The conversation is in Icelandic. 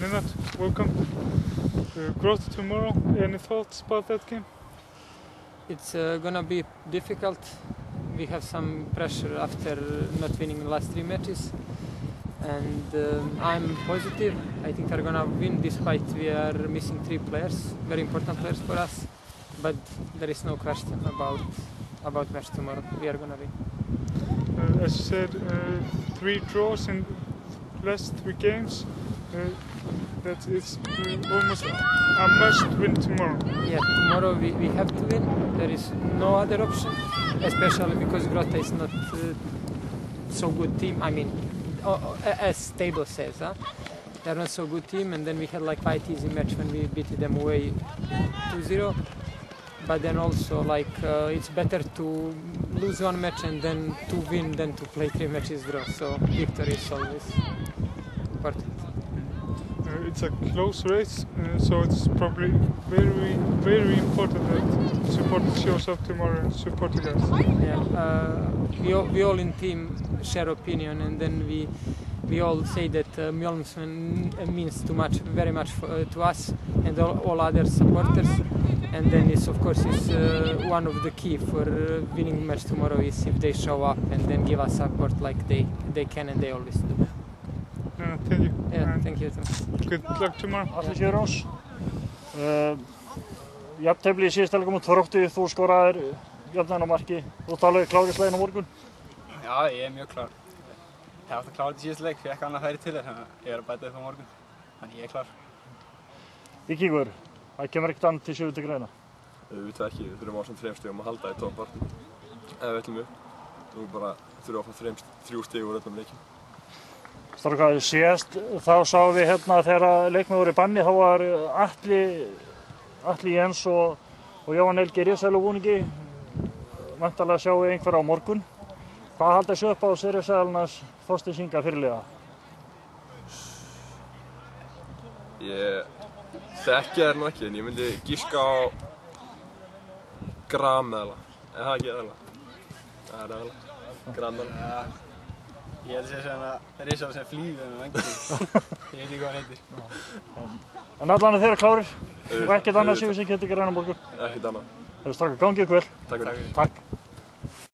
Nenad, welcome. Growth tomorrow. Any thoughts about that game? It's gonna be difficult. We have some pressure after not winning the last 3 matches, and I'm positive. I think we're gonna win despite we are missing 3 players, very important players for us. But there is no question about match tomorrow. We are gonna win. As you said, 3 draws in last 3 games. That is almost a must-win tomorrow. Yeah, tomorrow we have to win. There is no other option, especially because Grota is not so good team. I mean, as table says, they're not so good team. And then we had like quite easy match when we beat them away 2-0. But then also it's better to lose 1 match and then to win than to play 3 matches draw. So victory is always important. It's a close race, so it's probably very, very important that supporters shows up tomorrow and support the guys. Yeah, we all in team share opinion, and then we all say that Mjolnir means too much, very much to us and all other supporters. And then it's of course one of the key for winning match tomorrow is if they show up and then give us support like they can and they always do. Thank you. Yeah, thank you. Good luck tomorrow. Atli Sigurjóns. Jafntefli í síðasta leik á móti Þrótti, þú skoraðir jöfnunarmarki. Þú ert alveg klár í slaginn á morgun? Já, ég mjög klár. Ég átti að klára þetta í síðasta leik, fékk annað færi til þér, þannig að ég að bæta upp á morgun. Þannig ég klár. Víkingur, það kemur ekkert annað til sér til greina? Auðvitað ekki, við þurfum á svona 3 stigum að halda í toppbaráttunni. Ef við ætlum upp. Nú bara þurfum að fá 3 stig úr öllum leikjum. Strákar, síðast þá sáum við hérna þegar leikmenn voru í banni, þá var Atli Jens og Jóhann Helgi riðsælubúningi. Væntanlega sjáum við einhverja á morgun. Hvað halda þessu upp á riðsælunars Þorsteins Inga fyrirliða? Ég þekki þær nú ekki, en ég myndi giska á Gram eða. Er það ekki eðla? Það er eðla. Gram eða. Ég held að það sé svona risað sem flýgur með vængjum. Ég veit ekki hvað hann heitir. En allan þeir eru klárir og ekkert annað séu sem getur greina á morgun? Ekkert annað. Strákar, gangi ykkur vel. Takk fyrir. Takk.